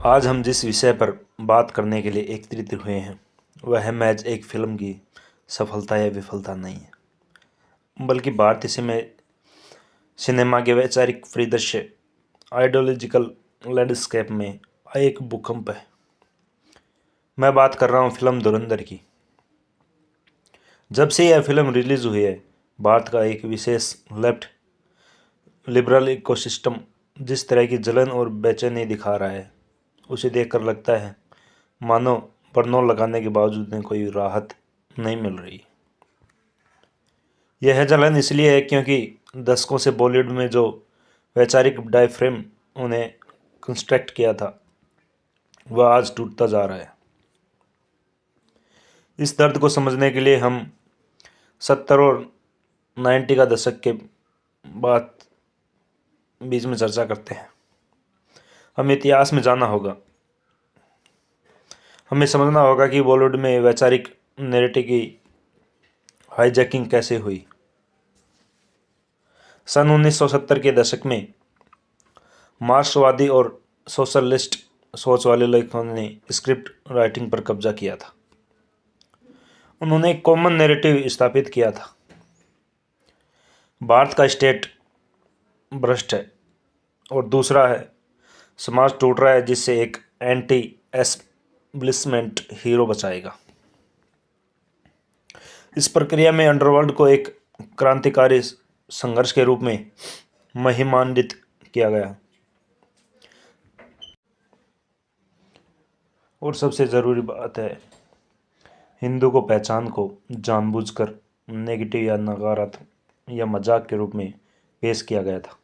आज हम जिस विषय पर बात करने के लिए एकत्रित हुए हैं वह है महज एक फिल्म की सफलता या विफलता नहीं है, बल्कि भारतीय सिनेमा के वैचारिक परिदृश्य आइडियोलॉजिकल लैंडस्केप में एक भूकंप है। मैं बात कर रहा हूँ फिल्म धुरंधर की। जब से यह फिल्म रिलीज हुई है, भारत का एक विशेष लेफ्ट लिबरल इकोसिस्टम जिस तरह की जलन और बेचैनी दिखा रहा है, उसे देखकर लगता है मानो बरनौल लगाने के बावजूद में कोई राहत नहीं मिल रही। यह जलन इसलिए है क्योंकि दशकों से बॉलीवुड में जो वैचारिक डायफ्रेम उन्हें कंस्ट्रक्ट किया था वह आज टूटता जा रहा है। इस दर्द को समझने के लिए हम 70 और 90 का दशक के बाद बीच में चर्चा करते हैं। हमें इतिहास में जाना होगा। हमें समझना होगा कि बॉलीवुड में वैचारिक नैरेटिव की हाईजैकिंग कैसे हुई। सन 1970 के दशक में मार्क्सवादी और सोशलिस्ट सोच वाले लेखकों ने स्क्रिप्ट राइटिंग पर कब्जा किया था। उन्होंने एक कॉमन नैरेटिव स्थापित किया था। भारत का स्टेट भ्रष्ट है और दूसरा है समाज टूट रहा है जिससे एक एंटी एस्टेब्लिशमेंट हीरो बचाएगा। इस प्रक्रिया में अंडरवर्ल्ड को एक क्रांतिकारी संघर्ष के रूप में महिमान्वित किया गया और सबसे ज़रूरी बात है, हिंदू को पहचान को जानबूझकर नेगेटिव या नकारात्मक या मजाक के रूप में पेश किया गया था।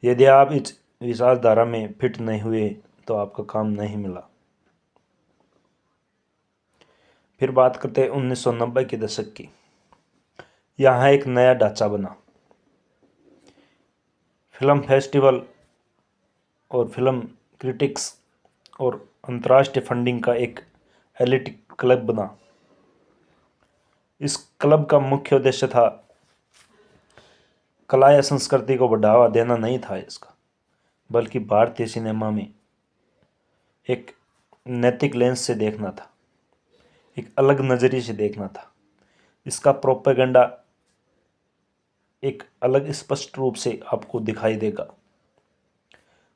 यदि आप इस विचारधारा में फिट नहीं हुए तो आपका काम नहीं मिला। फिर बात करते हैं 1990 के दशक की। यहाँ एक नया ढांचा बना। फिल्म फेस्टिवल और फिल्म क्रिटिक्स और अंतर्राष्ट्रीय फंडिंग का एक एलिट क्लब बना। इस क्लब का मुख्य उद्देश्य था कला या संस्कृति को बढ़ावा देना नहीं था इसका, बल्कि भारतीय सिनेमा में एक नैतिक लेंस से देखना था, एक अलग नज़रिए से देखना था। इसका प्रोपेगेंडा एक अलग स्पष्ट रूप से आपको दिखाई देगा।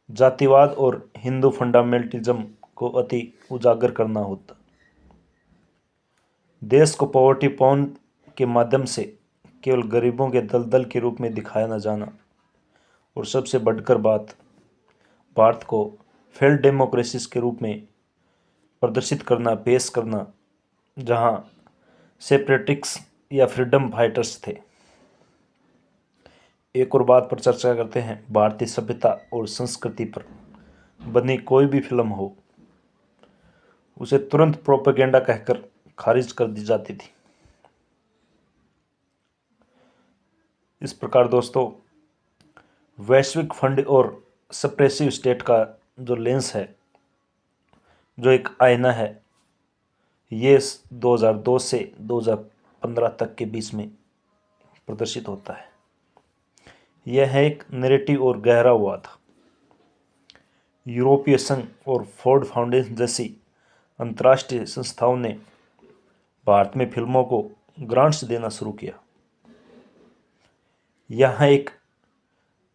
जातिवाद और हिंदू फंडामेंटलिज्म को अति उजागर करना होता। देश को पॉवर्टी पॉर्न के माध्यम से केवल गरीबों के दलदल के रूप में दिखाया न जाना, और सबसे बढ़कर बात, भारत को फेल्ड डेमोक्रेसीज के रूप में प्रदर्शित करना, पेश करना, जहां सेपरेटिक्स या फ्रीडम फाइटर्स थे। एक और बात पर चर्चा करते हैं। भारतीय सभ्यता और संस्कृति पर बनी कोई भी फिल्म हो, उसे तुरंत प्रोपेगेंडा कहकर खारिज कर दी जाती थी। इस प्रकार दोस्तों, वैश्विक फंड और सप्रेसिव स्टेट का जो लेंस है, जो एक आईना है, ये 2002 से 2015 तक के बीच में प्रदर्शित होता है। यह एक नैरेटिव और गहरा हुआ था। यूरोपीय संघ और फोर्ड फाउंडेशन जैसी अंतर्राष्ट्रीय संस्थाओं ने भारत में फिल्मों को ग्रांट्स देना शुरू किया। यहाँ एक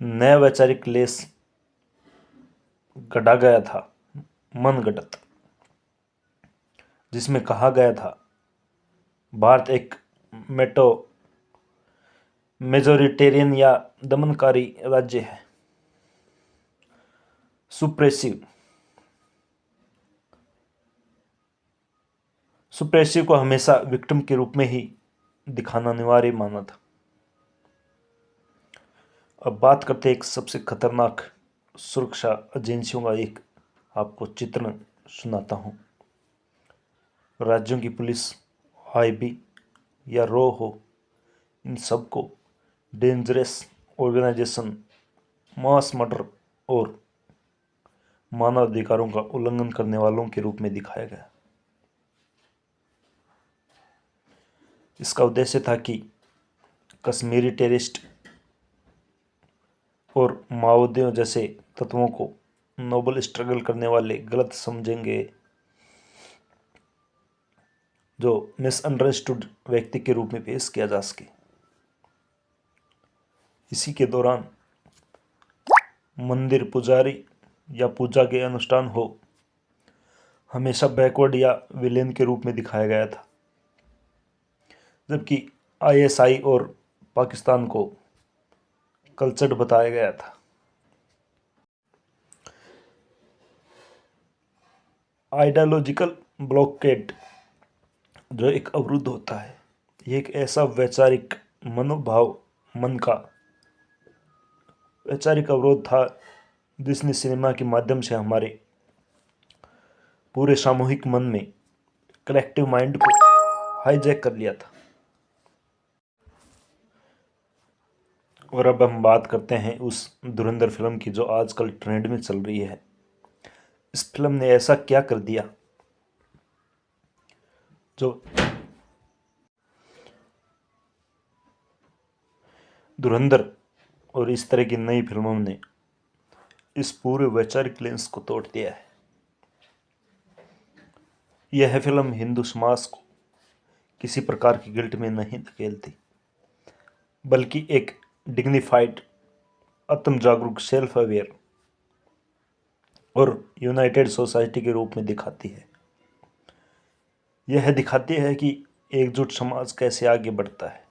नया वैचारिक लेस गढ़ा गया था, मनगढ़ंत, जिसमें कहा गया था भारत एक मेजोरिटेरियन या दमनकारी राज्य है। सुप्रेसिव को हमेशा विक्टिम के रूप में ही दिखाना अनिवार्य माना था। अब बात करते हैं एक सबसे खतरनाक सुरक्षा एजेंसियों का एक आपको चित्रण सुनाता हूँ। राज्यों की पुलिस, आईबी या रॉ हो, इन सबको डेंजरस ऑर्गेनाइजेशन, मास मर्डर और मानव अधिकारों का उल्लंघन करने वालों के रूप में दिखाया गया। इसका उद्देश्य था कि कश्मीरी टेररिस्ट और माओवादियों जैसे तत्वों को नोबल स्ट्रगल करने वाले गलत समझेंगे, जो मिसअंडरस्टूड व्यक्ति के रूप में पेश किया जा सके। इसी के दौरान मंदिर पुजारी या पूजा के अनुष्ठान हो हमेशा बैकवर्ड या विलेन के रूप में दिखाया गया था, जबकि आईएसआई और पाकिस्तान को कल्चर्ड बताया गया था। आइडियोलॉजिकल ब्लॉकेड जो एक अवरुद्ध होता है, ये एक ऐसा वैचारिक मनोभाव, मन का वैचारिक अवरोध था जिसने सिनेमा के माध्यम से हमारे पूरे सामूहिक मन में, कलेक्टिव माइंड को हाईजैक कर लिया था। और अब हम बात करते हैं उस धुरंधर फिल्म की जो आजकल ट्रेंड में चल रही है। इस फिल्म ने ऐसा क्या कर दिया जो धुरंधर और इस तरह की नई फिल्मों ने इस पूरे वैचारिक लेंस को तोड़ दिया है। यह फिल्म हिंदू समाज को किसी प्रकार की गिल्ट में नहीं धकेलती, बल्कि एक डिग्निफाइड, आत्म जागरूक, सेल्फ अवेयर और यूनाइटेड सोसाइटी के रूप में दिखाती है। यह दिखाती है कि एकजुट समाज कैसे आगे बढ़ता है।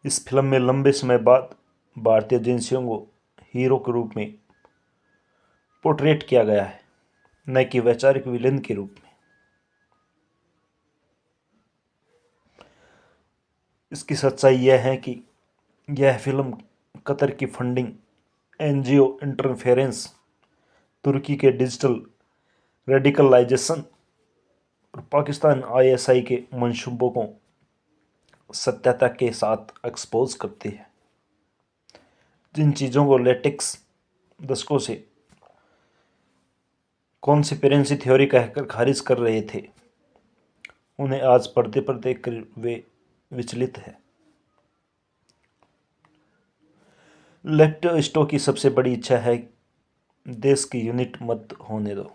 इस फिल्म में लंबे समय बाद भारतीय एजेंसियों को हीरो के रूप में पोर्ट्रेट किया गया है, न कि वैचारिक विलेन के रूप में। इसकी सच्चाई यह है कि यह फिल्म कतर की फंडिंग, एनजीओ इंटरफेरेंस, तुर्की के डिजिटल रेडिकलाइजेशन और पाकिस्तान आईएसआई के मंसूबों को सत्यता के साथ एक्सपोज करती है। जिन चीज़ों को लेटेक्स दशकों से कॉन्स्पिरेसी थ्योरी कहकर खारिज कर रहे थे, उन्हें आज पर्दे पर देखकर वे विचलित है। लेफ्टिस्टों की सबसे बड़ी इच्छा है देश की यूनिट मत होने दो,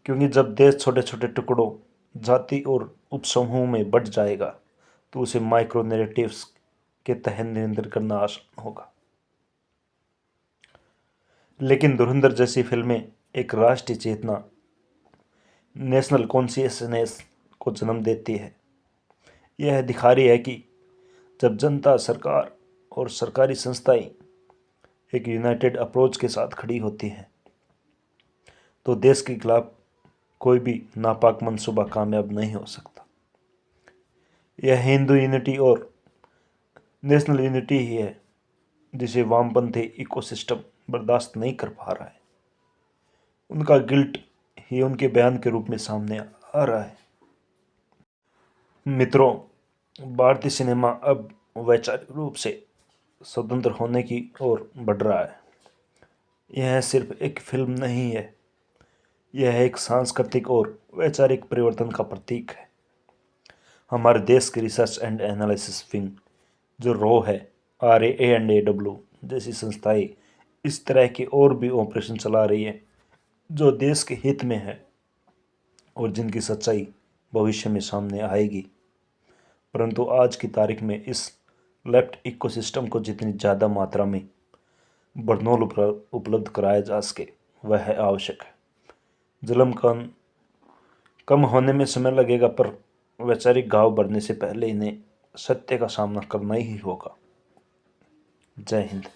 क्योंकि जब देश छोटे छोटे टुकड़ों, जाति और उपसमूह में बढ़ जाएगा तो उसे माइक्रो नैरेटिव्स के तहत नियंत्रित करना आसान होगा। लेकिन धुरंधर जैसी फिल्में एक राष्ट्रीय चेतना, नेशनल कॉन्शियसनेस को जन्म देती है। यह दिखा रही है कि जब जनता, सरकार और सरकारी संस्थाएं एक यूनाइटेड अप्रोच के साथ खड़ी होती हैं तो देश के खिलाफ कोई भी नापाक मंसूबा कामयाब नहीं हो सकता। यह हिंदू यूनिटी और नेशनल यूनिटी ही है जिसे वामपंथी इकोसिस्टम बर्दाश्त नहीं कर पा रहा है। उनका गिल्ट ही उनके बयान के रूप में सामने आ रहा है। मित्रों, भारतीय सिनेमा अब वैचारिक रूप से स्वतंत्र होने की ओर बढ़ रहा है। यह सिर्फ एक फिल्म नहीं है, यह एक सांस्कृतिक और वैचारिक परिवर्तन का प्रतीक है। हमारे देश की रिसर्च एंड एनालिसिस विंग जो रॉ है, RAANDAW जैसी संस्थाएं इस तरह के और भी ऑपरेशन चला रही है जो देश के हित में है और जिनकी सच्चाई भविष्य में सामने आएगी। परंतु आज की तारीख में इस लेफ्ट इकोसिस्टम को जितनी ज़्यादा मात्रा में बरनौल उपलब्ध कराया जा सके वह आवश्यक है। जुल्म कम होने में समय लगेगा, पर वैचारिक घाव बढ़ने से पहले इन्हें सत्य का सामना करना ही होगा। जय हिंद।